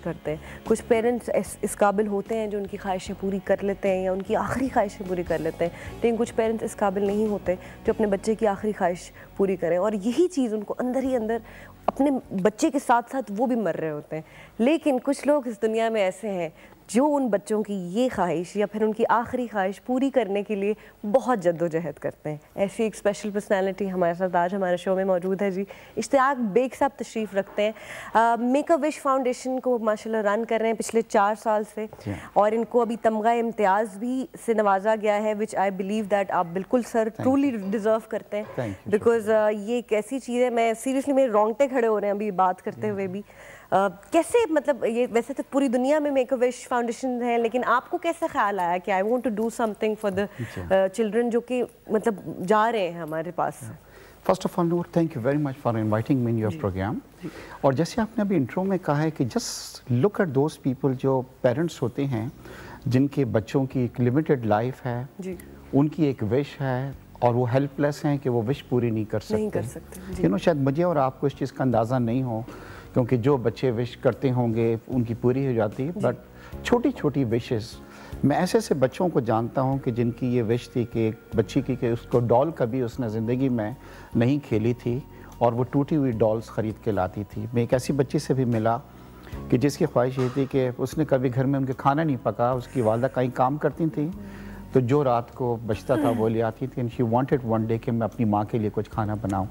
करते हैं, कुछ पेरेंट्स इस काबिल होते हैं जो उनकी ख्वाहिशें पूरी कर लेते हैं या उनकी आखिरी ख्वाहिशें पूरी कर लेते हैं, लेकिन कुछ पेरेंट्स इस काबिल नहीं होते जो अपने बच्चे की आखिरी ख्वाहिश पूरी करें, और यही चीज़ उनको अंदर ही अंदर अपने बच्चे के साथ साथ वो भी मर रहे होते हैं। लेकिन कुछ लोग इस दुनिया में ऐसे हैं जो उन बच्चों की ये ख्वाहिश या फिर उनकी आखिरी ख्वाहिश पूरी करने के लिए बहुत जद्दोजहद करते हैं। ऐसी एक स्पेशल पर्सनालिटी हमारे साथ आज हमारे शो में मौजूद है जी। इश्तियाक बेग साहब तशरीफ़ रखते हैं, मेक अ विश फाउंडेशन को माशाल्लाह रन कर रहे हैं पिछले 4 साल से, और इनको अभी तमगा इम्तियाज़ भी से नवाजा गया है, विच आई बिलीव दैट आप बिल्कुल सर ट्रूली डिज़र्व करते हैं, बिकॉज ये एक ऐसी चीज़ है, मैं सीरियसली मेरे रोंगटे खड़े हो रहे हैं अभी बात करते हुए भी। कैसे, मतलब ये वैसे तो पूरी दुनिया में मेक अ विश फाउंडेशन है, लेकिन आपको कैसे ख्याल आया कि I want to do something for the children जो कि मतलब जा रहे हैं हमारे पास? First of all Noor, thank you very much for inviting me in your program. और जैसे आपने अभी इंट्रो में कहा है कि just look at those people जो पेरेंट्स होते हैं जिनके बच्चों की एक लिमिटेड लाइफ है जी। उनकी एक विश है और वो हेल्पलेस हैं कि वो विश पूरी नहीं कर सकते। यू नो, शायद मुझे और आपको इस चीज़ का अंदाज़ा नहीं हो, क्योंकि जो बच्चे विश करते होंगे उनकी पूरी हो जाती है, बट छोटी छोटी विशेस, मैं ऐसे ऐसे बच्चों को जानता हूं कि जिनकी ये विश थी कि एक बच्ची की कि उसको डॉल कभी उसने ज़िंदगी में नहीं खेली थी और वो टूटी हुई डॉल्स ख़रीद के लाती थी। मैं एक ऐसी बच्ची से भी मिला कि जिसकी ख्वाहिश ये थी कि उसने कभी घर में उनके खाना नहीं पका, उसकी वालदा कहीं काम करती थी तो जो रात को बचता था वो ले आती थी, and she wanted one day कि मैं अपनी माँ के लिए कुछ खाना बनाऊँ।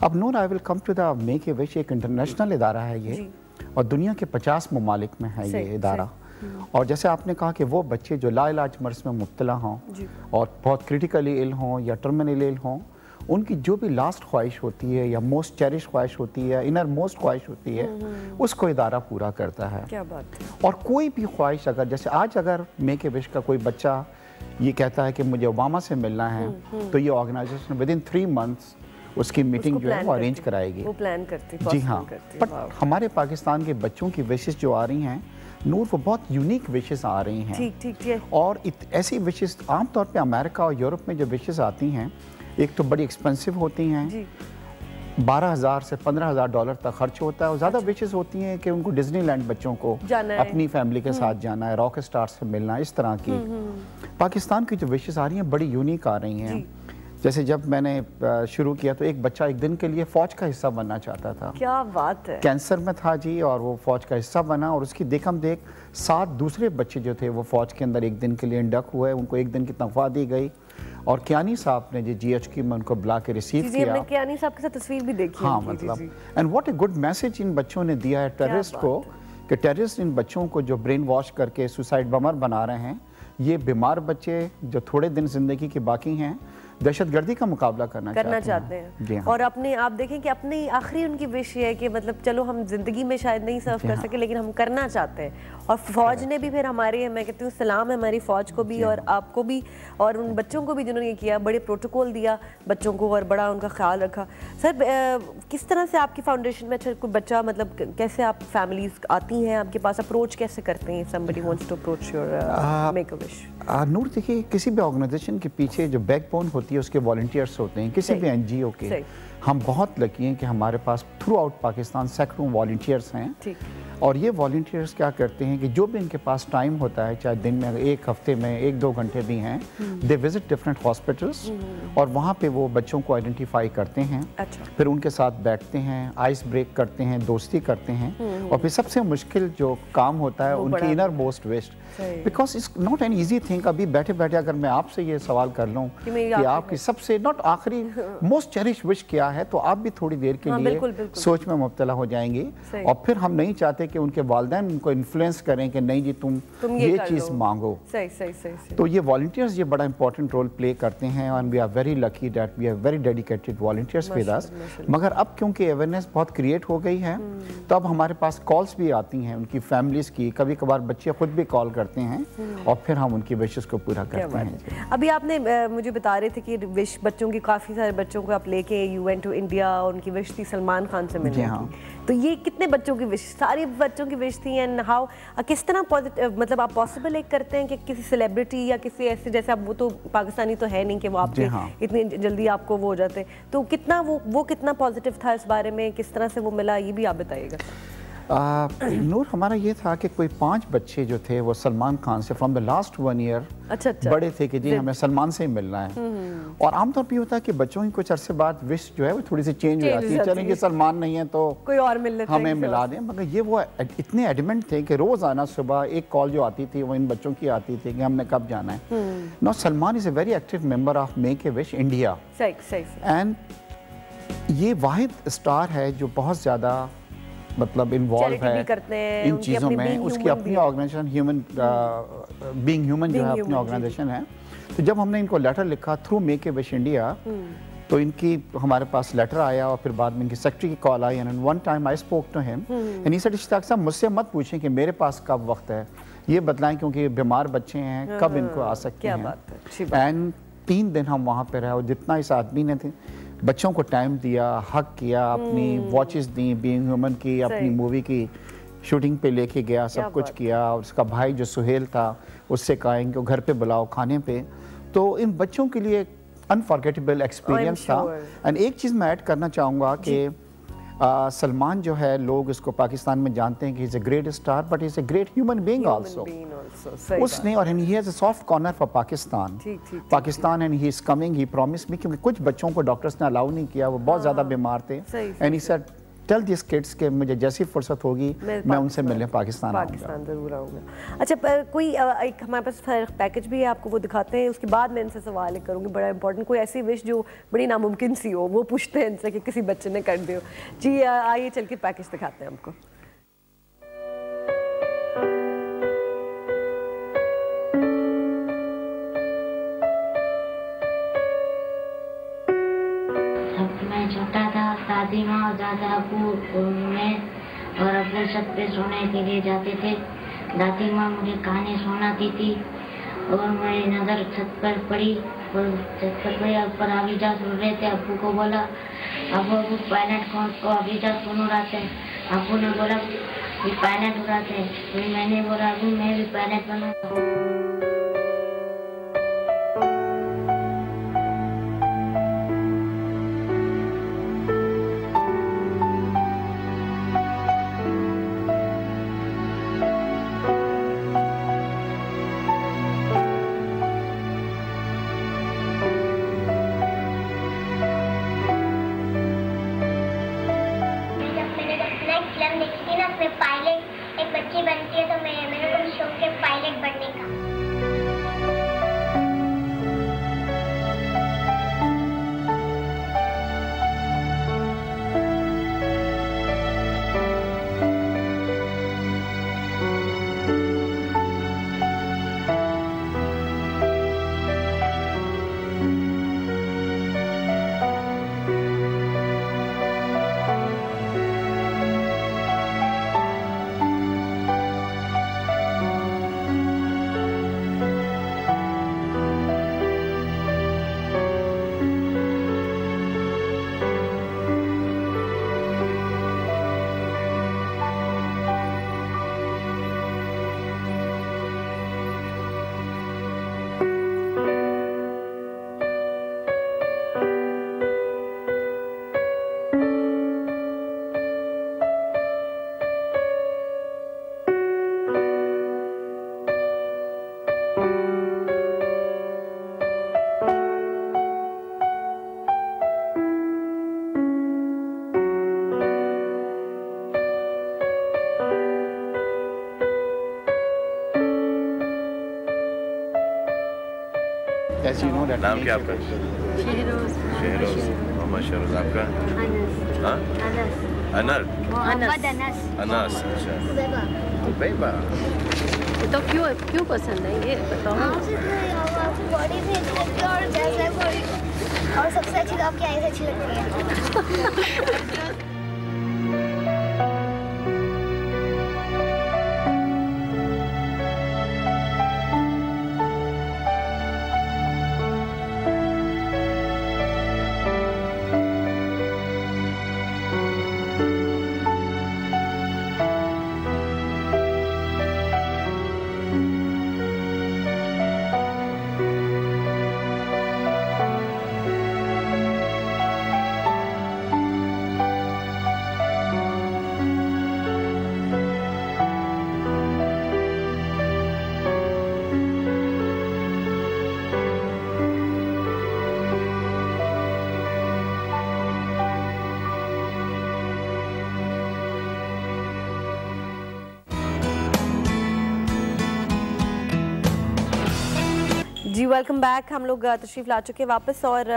अब Noor, I will come to the make a wish, एक इंटरनेशनल इदारा है ये और दुनिया के 50 ममालिक में है ये इदारा। और जैसे आपने कहा कि वो बच्चे जो लाइलाज मर्ज में मुब्तला हों और बहुत क्रिटिकली इल हों या टर्मिनली इल हों, उनकी जो भी लास्ट ख्वाहिश होती है या मोस्ट चेरिश ख्वाहिश होती है, इनर मोस्ट ख्वाहिश होती है, उसको इदारा पूरा करता है। क्या बात है। और कोई भी ख्वाहिश, अगर जैसे आज अगर मेक ए विश का कोई बच्चा ये कहता है कि मुझे ओबामा से मिलना है, तो ये ऑर्गेनाइजेशन विद इन 3 मंथ्स उसकी मीटिंग जो है वो अरेंज कराएगी, वो प्लान करती, जी हाँ। बट हमारे पाकिस्तान के बच्चों की विशेष जो आ रही हैं नूर, वो बहुत यूनिक विशेष आ रही हैं। ठीक। और ऐसी विशेष आमतौर पे अमेरिका और यूरोप में जो विशेष आती हैं, एक तो बड़ी एक्सपेंसिव होती हैं, 12,000 से $15,000 तक खर्च होता है, और ज़्यादा विशेष होती हैं कि उनको डिज्नीलैंड बच्चों को अपनी फैमिली के साथ जाना है, रॉक स्टार से मिलना, इस तरह की। पाकिस्तान की जो विशेष आ रही हैं बड़ी यूनिक आ रही हैं। जैसे जब मैंने शुरू किया तो एक बच्चा एक दिन के लिए फौज का हिस्सा बनना चाहता था। क्या बात है। कैंसर में था जी, और वो फौज का हिस्सा बना, और उसकी देखम देख 7 दूसरे बच्चे जो थे वो फौज के अंदर एक दिन के लिए इंडक हुए, उनको एक दिन की तनख्वाह दी गई, और कियानी साहब ने जी GHQ में उनको बुला के रिसीव किया। कियानी साहब के साथ तस्वीर भी देखी। हाँ, मतलब and what a good message इन बच्चों ने दिया है टेररिस्ट को, कि टेररिस्ट इन बच्चों को जो ब्रेन वॉश करके सुसाइड बमर बना रहे हैं, ये बीमार बच्चे जो थोड़े दिन जिंदगी के बाकी हैं दहशतगर्दी का मुकाबला करना चाहते हैं। हाँ। और अपने आप देखें कि अपनी आखिरी उनकी विश है कि मतलब चलो हम जिंदगी में शायद नहीं सर्व कर सके, लेकिन हम करना चाहते हैं। और फौज ने भी फिर हमारे, मैं कहती हूँ सलाम है हमारी फौज को भी और आपको भी और उन बच्चों को भी जिन्होंने ये किया, बड़े प्रोटोकॉल दिया बच्चों को और बड़ा उनका ख्याल रखा। सर किस तरह से आपकी फाउंडेशन में, अच्छा कोई बच्चा मतलब कैसे आप फैमिलीज आती हैं आपके पास, अप्रोच कैसे करते हैं somebody wants to approach your make a wish? Noor, देखिए किसी भी ऑर्गेनाइजेशन के पीछे जो बैकबोन होती है उसके वॉलंटियर्स होते हैं, किसी भी NGO के। हम बहुत लकी हैं कि हमारे पास थ्रू आउट पाकिस्तान सैकड़ों वॉलंटियर्स हैं, और ये वॉलंटियर्स क्या करते हैं कि जो भी इनके पास टाइम होता है, चाहे दिन में, एक हफ्ते में 1-2 घंटे भी हैं, दे विजिट डिफरेंट हॉस्पिटल्स, और वहाँ पे वो बच्चों को आइडेंटिफाई करते हैं। फिर उनके साथ बैठते हैं, आइस ब्रेक करते हैं, दोस्ती करते हैं, और फिर सबसे मुश्किल जो काम होता है उनकी inner most wish, because it's not an easy thing. अभी बैठे बैठे अगर मैं आपसे ये सवाल कर लूँ कि आपकी सबसे नॉट आखिरी मोस्ट चेरिश विश क्या है, तो आप भी थोड़ी देर के लिए सोच में मुब्तला हो जाएंगे, और फिर हम नहीं चाहते कि उनके वालिदैन उनको इन्फ्लुएंस करें कि नहीं जी तुम ये चीज़ मांगो। सही। तो ये वॉलंटियर्स ये बड़ा इंपॉर्टेंट रोल प्ले करते हैं, और we are very lucky that we have very dedicated volunteers with us. मगर अब क्योंकि अवेयरनेस बहुत क्रिएट हो गई है, तो अब हमारे पास कॉल्स भी आती हैं उनकी फैमिलीज की, कभी कभार बच्चे खुद भी कॉल करते हैं, और फिर हम उनकी विशेस को पूरा करते हैं। अभी आपने मुझे बता रहे थे कि विश बच्चों की, काफ़ी सारे बच्चों को आप लेके यू वेंट टू इंडिया, और उनकी विश थी सलमान खान से मिलने की। तो ये कितने बच्चों की विश? सारी बच्चों की विश थी। एंड हाउ, किस तरह मतलब आप पॉसिबल एक करते हैं कि किसी सेलिब्रिटी या किसी ऐसे, जैसे आप, वो तो पाकिस्तानी तो है नहीं कि वो आपके इतनी जल्दी आपको वो हो जाते, तो कितना वो कितना पॉजिटिव था इस बारे में, किस तरह से वो मिला, ये भी आप बताइएगा। नूर, हमारा ये था कि कोई 5 बच्चे जो थे वो सलमान खान से फ्रॉम द लास्ट 1 ईयर अच्छा बड़े थे कि जी हमें सलमान से ही मिलना है। और आमतौर पर ये होता है कि बच्चों की कुछ अरसे बाद विश जो है वो थोड़ी सी चेंज हो जाती है, चलें कि सलमान नहीं है तो कोई और मिल लेते हमें मिला दें। मगर ये वो इतने एडमेंट थे कि रोज आना, सुबह एक कॉल जो आती थी वो इन बच्चों की आती थी कि हमने कब जाना है। No, Salman is a very active member of make a wish India. And ये वाहिद स्टार है जो बहुत ज़्यादा मतलब इन्वॉल्व है इन चीज़ों में। उसकी अपनी ऑर्गेनाइजेशन ह्यूमन बीइंग ह्यूमन जो है अपनी ऑर्गेनाइजेशन है। तो जब हमने इनको लेटर लिखा through make a wish India, तो इनकी हमारे पास लेटर आया और फिर बाद में इनकी सेक्रेटरी की कॉल आई। And one time I spoke to him and he said, Ishtiaq साहब मुझसे मत पूछें कि मेरे पास कब वक्त है, ये बतलाएं क्योंकि बीमार बच्चे हैं कब इनको आ सकते हैं। एंड 3 दिन हम वहाँ पे रहे और जितना इस आदमी ने बच्चों को टाइम दिया, हक किया, अपनी वॉचेस दी, बीइंग ह्यूमन की, अपनी मूवी की शूटिंग पे लेके गया, सब कुछ किया। और उसका भाई जो सुहेल था उससे कहा इनको घर पे बुलाओ खाने पे। तो इन बच्चों के लिए अनफॉरगेटेबल एक्सपीरियंस था। एंड एक चीज़ मैं ऐड करना चाहूँगा कि सलमान जो है लोग इसको पाकिस्तान में जानते हैं कि is a great star but is a great human being also. उसने और he has a soft corner for Pakistan and he is coming, he promise me, क्योंकि कुछ बच्चों को डॉक्टर्स ने अलाउ नहीं किया, वो बहुत ज़्यादा बीमार थे। And he said tell this kids के मुझे जैसी फुर्सत होगी मैं उनसे मिलने पाकिस्तान ज़रूर आऊँगा। अच्छा, कोई एक हमारे पास पैकेज भी है, आपको वो दिखाते हैं, उसके बाद मैं इनसे सवाल करूँगी बड़ा इंपॉर्टेंट। कोई ऐसी विश जो बड़ी नामुमकिन सी हो, वो पूछते हैं इनसे कि किसी बच्चे ने कर दियो। जी आइए चल के पैकेज दिखाते हैं हमको। छोटा था, दादी माँ और दादा अबू में और अफजल छत पे सोने के लिए जाते थे। दादी माँ मुझे कहानी सुनाती थी और मेरी नज़र छत पर पड़ी और छत पर पड़ी, ऊपर हवाईजहाज उड़ रहे थे। अबू को बोला, अबू पायलट कौन को हवाईजहाज कौन उड़ाते हैं? अबू ने बोला ये पायलट उड़ाते हैं। फिर मैंने बोला अबू मैं भी पायलट बनूंगा। पायलट एक बच्ची बनती है तो मेरे को शौक है पायलट बनने का। नाम क्या आपका? शहरोज। मोहम्मद शहरोज। आपका? अनस। अनस। अच्छा। बेबा। तो क्यों पसंद है ये बताओ? बॉडी भी अच्छी लगती है और जैसे और सबसे अच्छी तो आपकी आईज अच्छी लगती है। जी वेलकम बैक। हम लोग तशरीफ़ ला चुके हैं वापस और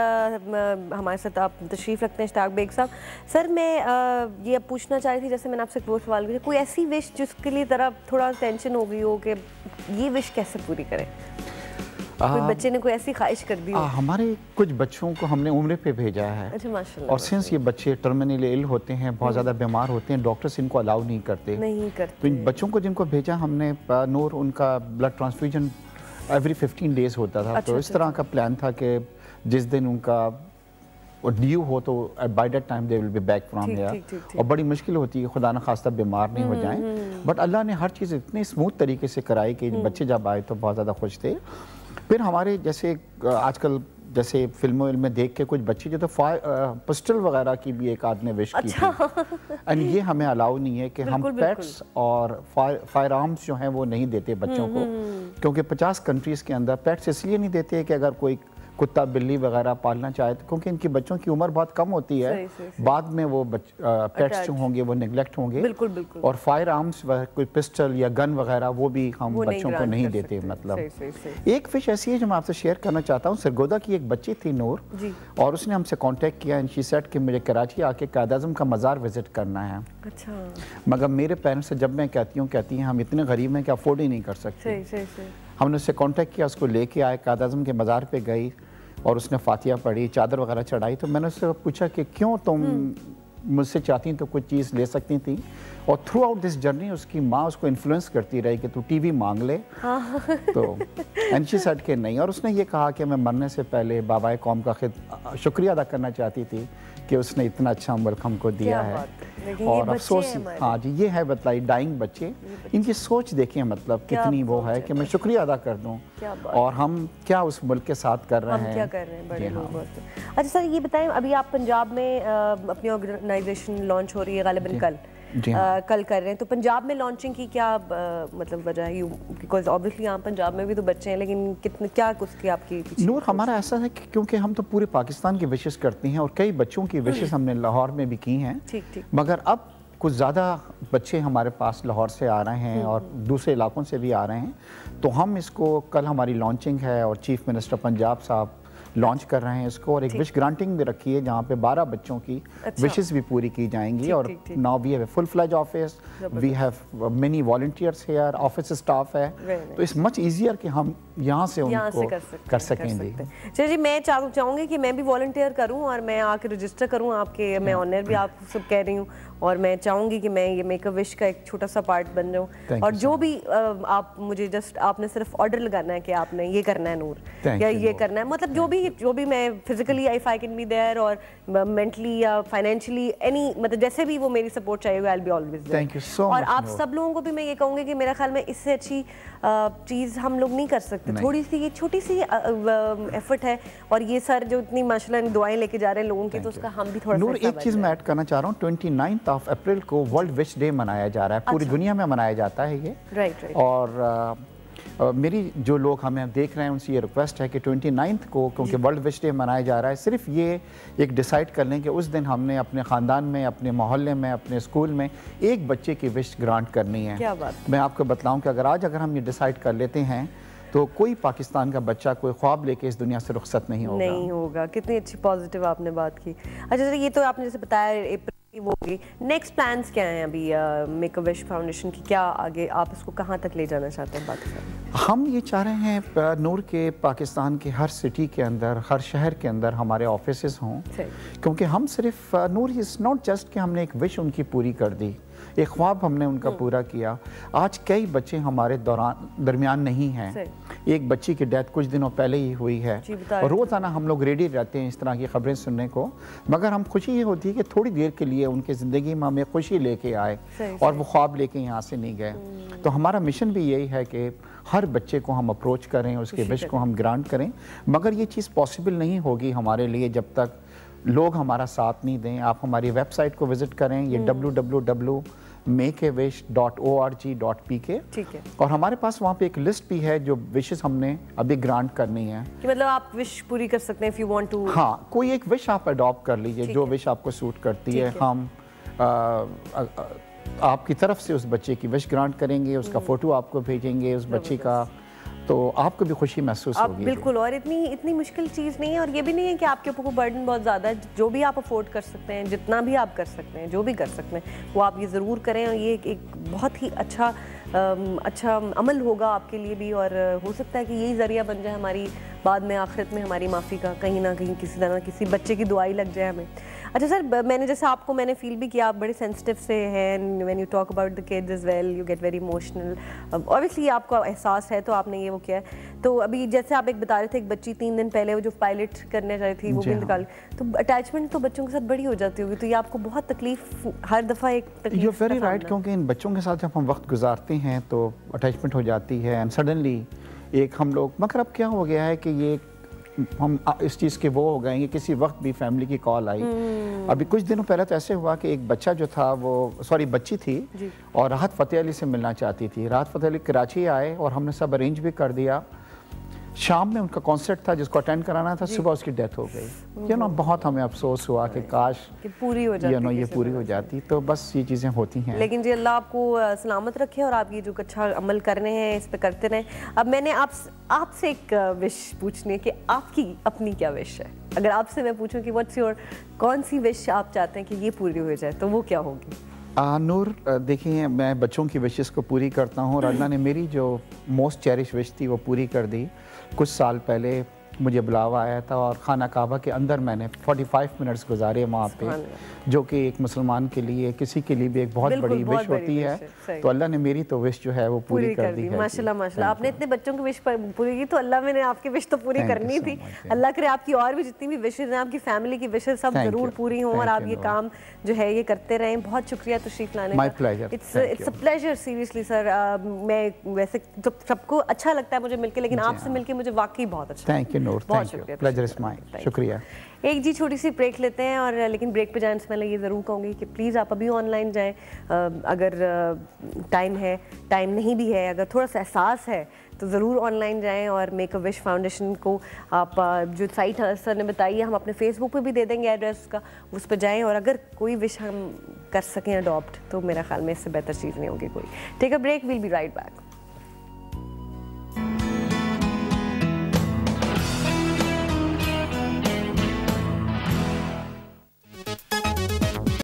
हमारे साथ आप तशरीफ़ रखते हैं इश्ताक बेग साहब। सर मैं ये अब पूछना चाह रही थी, जैसे मैंने आपसे वो सवाल किया, कोई ऐसी विश जिसके लिए तरह थोड़ा टेंशन हो गई हो कि ये विश कैसे पूरी करें? कोई बच्चे ने कोई ऐसी ख्वाहिश कर दी हो? हमारे कुछ बच्चों को हमने उम्र पे भेजा है। अच्छा माशाल्लाह। और सिंस ये बच्चे टर्मिनली इल होते हैं, बहुत ज़्यादा बीमार होते हैं, डॉक्टर्स इनको अलाउ नहीं करते। तो इन बच्चों को जिनको भेजा हमने, नूर उनका ब्लड ट्रांसफ्यूजन एवरी 15 डेज होता था। तो इस तरह का प्लान था कि जिस दिन उनका ड्यू हो तो by that time they will be back from here. और बड़ी मुश्किल होती है, खुदा न खास्ता बीमार नहीं हो जाएं। बट अल्लाह ने हर चीज़ इतनी स्मूथ तरीके से कराई कि बच्चे जब आए तो बहुत ज़्यादा खुश थे। फिर हमारे जैसे आजकल जैसे फिल्मों में देख के कुछ बच्चे जो तो पिस्टल वगैरह की भी एक आदमी विश की थी। एंड ये हमें अलाउ नहीं है कि हम पेट्स और फायर आर्म्स जो हैं वो नहीं देते बच्चों को, क्योंकि 50 कंट्रीज़ के अंदर पेट्स इसलिए नहीं देते कि अगर कोई कुत्ता बिल्ली वगैरह पालना चाहे तो, क्योंकि इनकी बच्चों की उम्र बहुत कम होती है। बाद में वो पेट्स जो होंगे वो नेग्लेक्ट होंगे। बिल्कुल बिल्कुल। और फायर आर्म्स कोई पिस्टल या गन वगैरह वो भी हम बच्चों को नहीं देते। मतलब एक फिश ऐसी है जो मैं आपसे शेयर करना चाहता हूँ। सरगोदा की एक बच्ची थी नूर, और उसने हमसे कांटेक्ट किया एंड शी सेड कि मुझे कराची आके कायद-ए-आज़म का मज़ार विजिट करना है। अच्छा। मगर मेरे पेरेंट्स से जब मैं कहती हैं हम इतने गरीब हैं कि अफोर्ड ही नहीं कर सकते। हमने उससे कांटेक्ट किया, उसको लेके आए, कायद-ए-आज़म के मज़ार पे गई और उसने फातिया पढ़ी, चादर वगैरह चढ़ाई। तो मैंने उससे पूछा कि क्यों तुम मुझसे चाहती तो कुछ चीज़ ले सकती थी। और थ्रू आउट दिस जर्नी उसकी माँ उसको इन्फ्लुएंस करती रही कि तू टीवी मांग ले। तो एंड शी सेड कि नहीं। और उसने ये कहा कि मैं मरने से पहले बाबाए कौम का शुक्रिया अदा करना चाहती थी कि उसने इतना अच्छा मुल्क हमको दिया है। और अफसोस, हाँ जी, ये है बतलाई डाइंग बच्चे, इनकी सोच देखें मतलब कितनी वो है कि मैं शुक्रिया अदा कर दूं और हम क्या उस मुल्क के साथ कर रहे हैं, क्या कर रहे हैं बड़े लोग। अच्छा सर ये बताएं, अभी आप पंजाब में अपनी ऑर्गेनाइजेशन लॉन्च हो रही है गालिबन कल कल कर रहे हैं, तो पंजाब में लॉन्चिंग की क्या मतलब वजह है? बिकॉज ऑब्वियसली यहाँ पंजाब में भी तो बच्चे हैं, लेकिन कितने क्या उसकी आपकी नूर हमारा ऐसा है कि क्योंकि हम तो पूरे पाकिस्तान की विशेष करते हैं और कई बच्चों की विशेष हमने लाहौर में भी की हैं। ठीक। मगर अब कुछ ज़्यादा बच्चे हमारे पास लाहौर से आ रहे हैं और दूसरे इलाकों से भी आ रहे हैं। तो हम इसको कल हमारी लॉन्चिंग है और चीफ मिनिस्टर पंजाब साहब लॉन्च कर रहे हैं इसको, और एक विश ग्रांटिंग भी रखी है जहाँ पे 12 बच्चों की विशेस भी पूरी की जाएंगी। और now we have full fledge office, we have many volunteers here, office staff है, तो इट्स मच इजियर कि हम यहाँ से उनको कर सकेंगे। चलिए जी, मैं चाहूँगी कि मैं भी वॉलंटियर करूँ और मैं आके रजिस्टर करूँ आपके, मैं ऑनर भी आप सब कह रही हूँ, और मैं चाहूँगी कि मैं ये मेक अ विश का एक छोटा सा पार्ट बन जाऊँ। और जो भी आप मुझे जस्ट आपने सिर्फ ऑर्डर लगाना है कि आपने ये करना है नूर या ये करना है, मतलब जो भी मैं physically if I can be there और मेंटली या फाइनेंशियली एनी, मतलब जैसे भी वो मेरी सपोर्ट चाहिए, I will be always there. Thank you so much. और आप सब लोगों को भी मैं ये कहूँगी कि मेरा ख्याल में इससे अच्छी चीज़ हम लोग नहीं कर सकते। थोड़ी सी ये छोटी सी एफर्ट है, और ये सर जो इतनी माशाल्लाह दुआएं लेके जा रहे हैं लोगों की, तो उसका हम भी थोड़ा नूर एक चीज़ मैं ऐड करना चाह रहा हूँ। 29 अप्रैल को वर्ल्ड विश डे मनाया जा रहा है, पूरी दुनिया में मनाया जाता है ये। राइट। और मेरी जो लोग हमें देख रहे हैं उनसे ये रिक्वेस्ट है कि 29 को, क्योंकि वर्ल्ड विश डे मनाया जा रहा है, सिर्फ ये एक डिसाइड कर लें कि उस दिन हमने अपने ख़ानदान में, अपने मोहल्ले में, अपने स्कूल में एक बच्चे की विश ग्रांट करनी है। क्या बात। मैं आपको बताऊं कि अगर हम ये डिसाइड कर लेते हैं तो कोई पाकिस्तान का बच्चा कोई ख्वाब लेके इस दुनिया से रुखसत नहीं होगा। कितनी अच्छी पॉजिटिव आपने बात की। अच्छा सर ये तो आपने जैसे बताया अप्रैल वो होगी, नेक्स्ट प्लान्स क्या हैं अभी मेक अ विश फाउंडेशन की? क्या आगे आप इसको कहाँ तक ले जाना चाहते हैं? बात हम ये चाह रहे हैं नूर के पाकिस्तान के हर सिटी के अंदर, हर शहर के अंदर हमारे ऑफिसेस हों, क्योंकि हम सिर्फ नूर इज़ नॉट जस्ट कि हमने एक विश उनकी पूरी कर दी, एक ख्वाब हमने उनका पूरा किया। आज कई बच्चे हमारे दरमियान नहीं हैं। एक बच्ची की डेथ कुछ दिनों पहले ही हुई है, और रोज़ाना हम लोग रेडी रहते हैं इस तरह की खबरें सुनने को, मगर हम खुशी ये होती है कि थोड़ी देर के लिए उनकी ज़िंदगी में हमें खुशी लेके आए और वो ख्वाब लेके यहाँ से नहीं गए। तो हमारा मिशन भी यही है कि हर बच्चे को हम अप्रोच करें, उसके विश को हम ग्रांट करें, मगर ये चीज़ पॉसिबल नहीं होगी हमारे लिए जब तक लोग हमारा साथ नहीं दें। आप हमारी वेबसाइट को विजिट करें, ये www.makeawish.org.pk, ठीक है, और हमारे पास वहाँ पे एक लिस्ट भी है जो विशेस हमने अभी ग्रांट करनी है। कि मतलब आप विश पूरी कर सकते हैं इफ यू वांट टू। हाँ, कोई एक विश आप अडॉप्ट कर लीजिए जो विश आपको सूट करती है। हम आपकी तरफ से उस बच्चे की विश ग्रांट करेंगे, उसका फ़ोटो आपको भेजेंगे, उस बच्चे का तो आपको भी खुशी महसूस होगी। बिल्कुल, और इतनी मुश्किल चीज़ नहीं है, और ये भी नहीं है कि आपके ऊपर कोई बर्डन बहुत ज़्यादा है। जो भी आप अफोर्ड कर सकते हैं, जितना भी आप कर सकते हैं, जो भी कर सकते हैं वो आप ये ज़रूर करें, और ये एक बहुत ही अच्छा अमल होगा आपके लिए भी, और हो सकता है कि यही ज़रिया बन जाए हमारी बाद में आखिरत में हमारी माफ़ी का, कहीं ना कहीं किसी तरह किसी बच्चे की दुआई लग जाए हमें। अच्छा सर, मैंने फील भी किया आप बड़े सेंसिटिव से हैं, when you talk about the kids as well you get very emotional. Obviously आपका एहसास है, तो आपने ये वो किया है। तो अभी जैसे आप एक बता रहे थे, एक बच्ची 3 दिन पहले वो जो पायलट करने जा रही थी वो भी इंतकाल, तो अटैचमेंट तो बच्चों के साथ बड़ी हो जाती होगी, तो ये आपको बहुत तकलीफ हर दफ़ा एक तकलीफ। यू वेरी राइट, क्योंकि इन बच्चों के साथ जब हम वक्त गुजारते हैं तो अटैचमेंट हो जाती है, एंड सडनली एक हम लोग, मगर अब क्या हो गया है कि ये हम इस चीज़ के वो हो गए कि किसी वक्त भी फैमिली की कॉल आई। अभी कुछ दिनों पहले तो ऐसे हुआ कि एक बच्चा जो था वो बच्ची थी और राहत फ़तेह अली से मिलना चाहती थी। राहत फ़तेह अली कराची आए और हमने सब अरेंज भी कर दिया। शाम में उनका कॉन्सर्ट था जिसको अटेंड कराना था, सुबह उसकी डेथ हो गई। बहुत हमें अफसोस हुआ कि काश कि पूरी हो जाती, ये पूरी हो जाती। तो बस ये चीज़ें होती हैं, लेकिन जी अल्लाह आपको सलामत रखे और आप ये जो अच्छा अमल कर रहे हैं इस पे करते रहें। अब मैंने आपसे एक विश पूछनी है कि आपकी अपनी क्या विश है। अगर आपसे मैं पूछूं कि व्हाट्स योर, कौन सी विश आप चाहते हैं कि ये पूरी हो जाए, तो वो क्या होगी? नूर, देखिए मैं बच्चों की विशेस को पूरी करता हूँ और अल्लाह ने मेरी जो मोस्ट चेरिश विश थी वो पूरी कर दी। कुछ साल पहले मुझे बुलावा आया था और खाना काबा के अंदर मैंने 45 मिनट्स गुजारे वहाँ पे, जो कि एक मुसलमान के लिए, किसी के लिए भी एक बहुत बड़ी विश होती है। तो अल्लाह ने मेरी तो विश जो है वो पूरी कर दी है। माशाल्लाह माशाल्लाह, आपने इतने बच्चों की विश पूरी की, तो अल्लाह मैंने आपकी विश तो पूरी करनी थी। अल्लाह करे आपकी और भी जितनी भी विशेज हैं, आपकी फैमिली की विशेज सब जरूर पूरी हों और आप ये काम जो है ये करते रहें। बहुत शुक्रिया तशरीफ लाने का। It's a pleasure seriously sir. मैं वैसे तो सबको अच्छा लगता है मुझे मिलके, लेकिन आपसे मिलके मुझे वाकई बहुत अच्छा। थैंक यू नूर, बहुत शुक्रिया, प्लेजर इज माइन। शुक्रिया। एक जी छोटी सी ब्रेक लेते हैं, और लेकिन ब्रेक पे जाने से पहले ये ज़रूर कहूँगी कि प्लीज़ आप अभी ऑनलाइन जाएं, अगर टाइम है, टाइम नहीं भी है, अगर थोड़ा सा एहसास है तो ज़रूर ऑनलाइन जाएं और मेक अ विश फाउंडेशन को आप जो साइट सर ने बताई है, हम अपने फेसबुक पे भी दे देंगे एड्रेस का, उस पर जाएं और अगर कोई विश हम कर सकें अडॉप्ट, तो मेरा ख्याल में इससे बेहतर चीज़ नहीं होगी कोई। Take a break, will be right back.